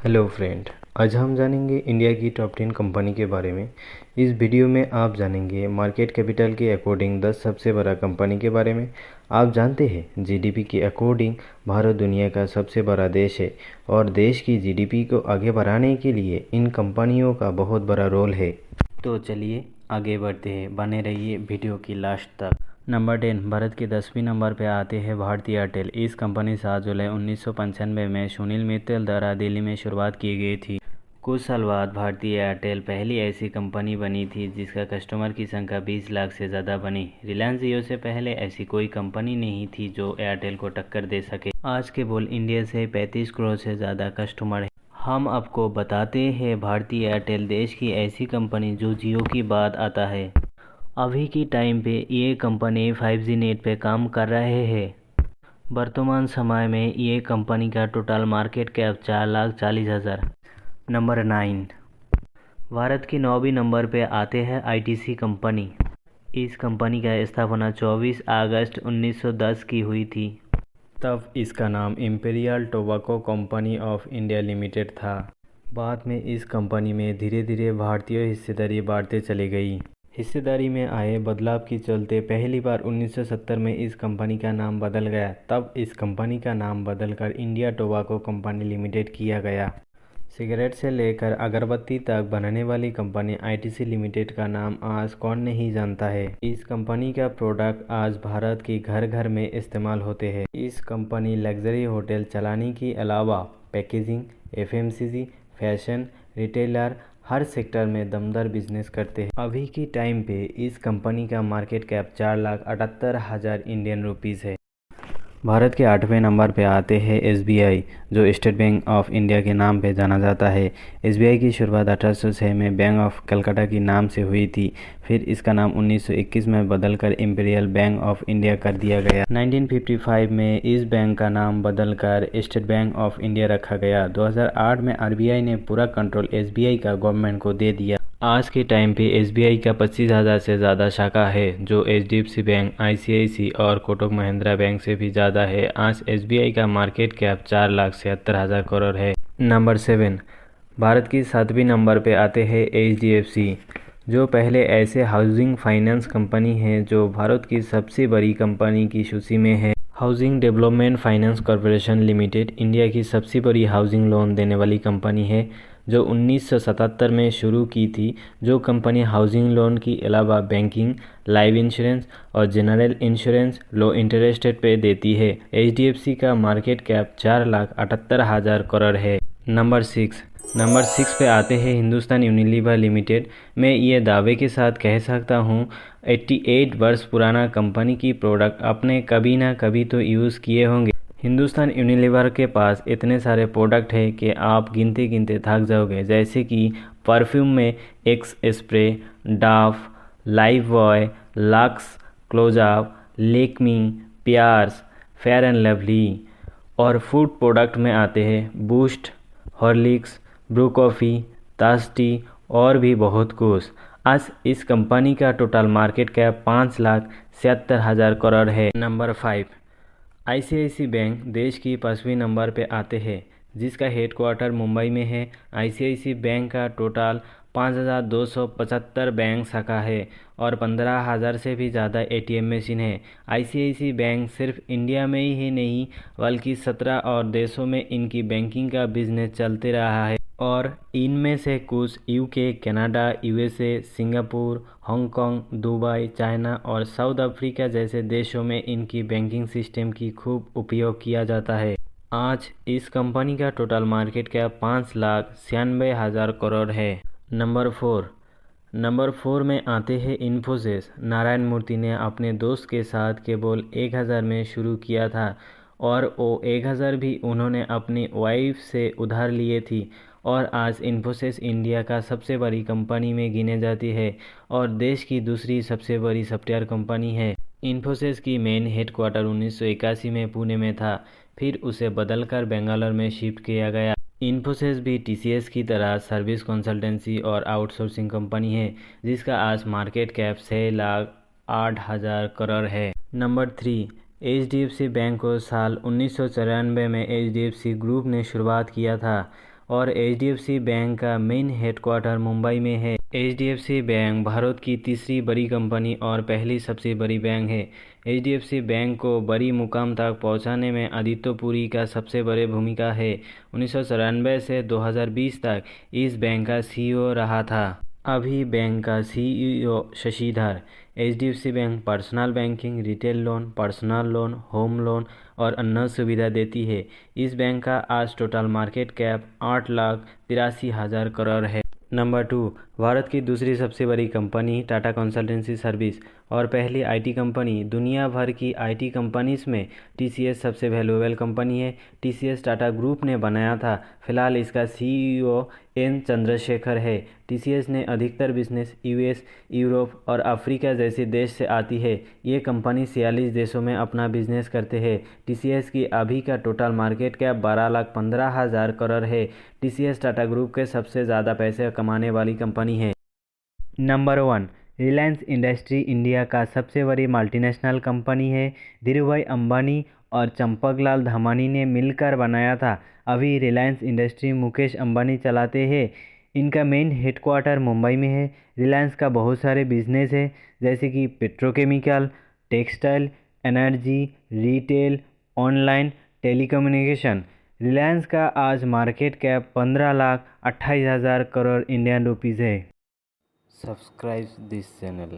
Hello friend, आज हम जानेंगे इंडिया की टॉप 10 कंपनी के बारे में। इस वीडियो में आप जानेंगे मार्केट कैपिटल के अकॉर्डिंग 10 सबसे बड़ा कंपनी के बारे में। आप जानते हैं जीडीपी के अकॉर्डिंग भारत दुनिया का सबसे बड़ा देश है और देश की जीडीपी को आगे बढ़ाने के लिए इन कंपनियों का बहुत बड़ा रोल है। तो चलिए आगे बढ़ते हैं, बने रहिए वीडियो की लास्ट तक। नंबर 10, भारत के 10वीं नंबर पर आते हैं भारतीय एयरटेल। इस कंपनी 7 जुलाई 1995 में सुनील मित्तल द्वारा दिल्ली में शुरुआत की गई थी। कुछ साल बाद भारतीय एयरटेल पहली ऐसी कंपनी बनी थी जिसका कस्टमर की संख्या 20 लाख से ज़्यादा बनी। रिलायंस जियो से पहले ऐसी कोई कंपनी नहीं थी जो एयरटेल को टक्कर दे सके। आज के बोल इंडिया से 35 करोड़ से ज़्यादा कस्टमर है। हम आपको बताते हैं भारतीय एयरटेल देश की ऐसी कंपनी जो जियो की बात आता है। अभी की टाइम पे ये कंपनी 5G नेट पे काम कर रहे हैं। वर्तमान समय में ये कंपनी का total market cap 4,40,000। Number 9, Bharat की 9वीं नंबर पे आते हैं आईटीसी कंपनी। इस कंपनी का स्थापना 24 अगस्त 1910 की हुई थी। तब इसका नाम imperial tobacco company of India limited था। बाद में इस कंपनी में धीरे धीरे भारतीय हिस्सेदारी बढ़ते चली गई। हिस्सेदारी में आए बदलाव के चलते पहली बार 1970 में इस कंपनी का नाम बदल गया। तब इस कंपनी का नाम बदलकर इंडिया टोबैको कंपनी लिमिटेड किया गया। सिगरेट से लेकर अगरबत्ती तक बनाने वाली कंपनी आईटीसी लिमिटेड का नाम आज कौन नहीं जानता है। इस कंपनी का प्रोडक्ट आज भारत के घर घर में इस्तेमाल होते हैं। इस कंपनी लग्जरी होटल चलाने के अलावा पैकेजिंग, एफएमसीजी, फैशन, रिटेलर हर सेक्टर में दमदार बिजनेस करते हैं। अभी की टाइम पे इस कंपनी का मार्केट कैप 4,78,000 इंडियन रुपीज़ है। भारत के 8वें नंबर पे आते हैं एसबीआई, जो स्टेट बैंक ऑफ इंडिया के नाम पे जाना जाता है। एसबीआई की शुरुआत 1806 में बैंक ऑफ कलकत्ता के नाम से हुई थी। फिर इसका नाम 1921 में बदलकर इंपीरियल बैंक ऑफ इंडिया कर दिया गया। 1955 में इस बैंक का नाम बदलकर स्टेट बैंक ऑफ इंडिया रखा गया। 2008 में आरबीआई ने पूरा कंट्रोल एसबीआई का गवर्नमेंट को दे दिया। आज के टाइम पे एसबीआई का 25,000 से ज़्यादा शाखा है, जो एचडीएफसी बैंक, आईसीआईसी और कोटक महिंद्रा बैंक से भी ज़्यादा है। आज एसबीआई का मार्केट कैप 4,76,000 करोड़ है। नंबर 7, भारत की 7वीं नंबर पे आते हैं एचडीएफसी, जो पहले ऐसे हाउसिंग फाइनेंस कंपनी है जो भारत की सबसे बड़ी कंपनी की सूची में है। Housing development finance corporation limited India की सबसे बड़ी हाउसिंग लोन देने वाली कंपनी है, जो 1977 में शुरू की थी। जो कंपनी हाउसिंग लोन के अलावा बैंकिंग, लाइफ इंश्योरेंस और जनरल इंश्योरेंस लो इंटरेस्ट रेट पे देती है। एचडीएफसी का मार्केट कैप 4,78,000 करोड़ है। नंबर 6 पे आते हैं हिंदुस्तान यूनिलीवर लिमिटेड। मैं ये दावे के साथ कह सकता हूँ 88 वर्ष पुराना कंपनी की प्रोडक्ट आपने कभी ना कभी तो यूज़ किए होंगे। हिंदुस्तान यूनिलीवर के पास इतने सारे प्रोडक्ट हैं कि आप गिनते गिनते थक जाओगे। जैसे कि परफ्यूम में Axe spray, Dove, Lifebuoy, Lux, Closeup, Lakme, Pears, Fair and Lovely. और फूड प्रोडक्ट में आते हैं Boost, Horlicks, Bru coffee, tasty और भी बहुत कुछ। आज इस कंपनी का टोटल मार्केट कैप 5,76,000 करोड़ है। नंबर 5, आईसीआईसी बैंक देश की 5वीं नंबर पे आते हैं, जिसका हेडक्वार्टर मुंबई में है। आईसीआईसी बैंक का टोटल 5,275 बैंक शाखा है और 15,000 से भी ज़्यादा एटीएम मशीन है। आईसीआईसी बैंक सिर्फ इंडिया में ही नहीं बल्कि 17 और देशों में इनकी बैंकिंग का बिजनेस चलते रहा है और इनमें से कुछ UK, Canada, USA, Singapore, Hong Kong, Dubai, China और साउथ अफ्रीका जैसे देशों में इनकी बैंकिंग सिस्टम की खूब उपयोग किया जाता है। आज इस कंपनी का टोटल मार्केट कैप 5,96,000 करोड़ है। नंबर 4 में आते हैं इन्फोसिस। नारायण मूर्ति ने अपने दोस्त के साथ केवल 1,000 में शुरू किया था और वो 1,000 भी उन्होंने अपनी वाइफ से उधार लिए थी और आज इन्फोसिस इंडिया का सबसे बड़ी कंपनी में गिने जाती है और देश की दूसरी सबसे बड़ी सॉफ्टवेयर कंपनी है। इन्फोसिस की मेन हेडक्वार्टर 1981 में पुणे में था, फिर उसे बदलकर बेंगलोर में शिफ्ट किया गया। इन्फोसिस भी टीसीएस की तरह सर्विस कंसल्टेंसी और आउटसोर्सिंग कंपनी है, जिसका आज मार्केट कैप 6,08,000 करोड़ है। नंबर 3, एचडीएफसी बैंक को साल 1994 में एचडीएफसी ग्रुप ने शुरुआत किया था और HDFC बैंक का मेन हेडक्वार्टर मुंबई में है। HDFC बैंक भारत की तीसरी बड़ी कंपनी और पहली सबसे बड़ी बैंक है। HDFC बैंक को बड़ी मुकाम तक पहुंचाने में आदित्य पुरी का सबसे बड़ी भूमिका है। 1994 से 2020 तक इस बैंक का CEO रहा था। अभी बैंक का CEO Shashidhar. HDFC bank personal banking, retail loan, personal loan, home loan और अन्य सुविधा देती है। इस बैंक का आज टोटल मार्केट कैप 8,83,000 करोड़ है। नंबर 2, भारत की दूसरी सबसे बड़ी कंपनी टाटा कंसल्टेंसी सर्विस और पहली IT कंपनी। दुनिया भर की IT कंपनीज में TCS सबसे वैल्यूएबल कंपनी है। TCS टाटा ग्रुप ने बनाया था। फिलहाल इसका CEO N चंद्रशेखर है। TCS ने अधिकतर बिजनेस US, यूरोप और अफ्रीका जैसे देश से आती है। ये कंपनी 46 देशों में अपना बिजनेस करते हैं। TCS की अभी का टोटल मार्केट कैप 12,15,000 करोड़ है। TCS टाटा ग्रुप के सबसे ज़्यादा पैसे कमाने वाली कंपनी है। नंबर 1, रिलायंस इंडस्ट्री इंडिया का सबसे बड़ी मल्टीनेशनल कंपनी है। धीरूभाई अंबानी और चंपकलाल धमानी ने मिलकर बनाया था। अभी रिलायंस इंडस्ट्री मुकेश अंबानी चलाते हैं। इनका मेन हेडक्वार्टर मुंबई में है। रिलायंस का बहुत सारे बिजनेस है, जैसे कि petrochemical, textile, energy, retail, online, telecommunication. Reliance का आज market cap 15,28,000 crore Indian rupees है। Subscribe this channel.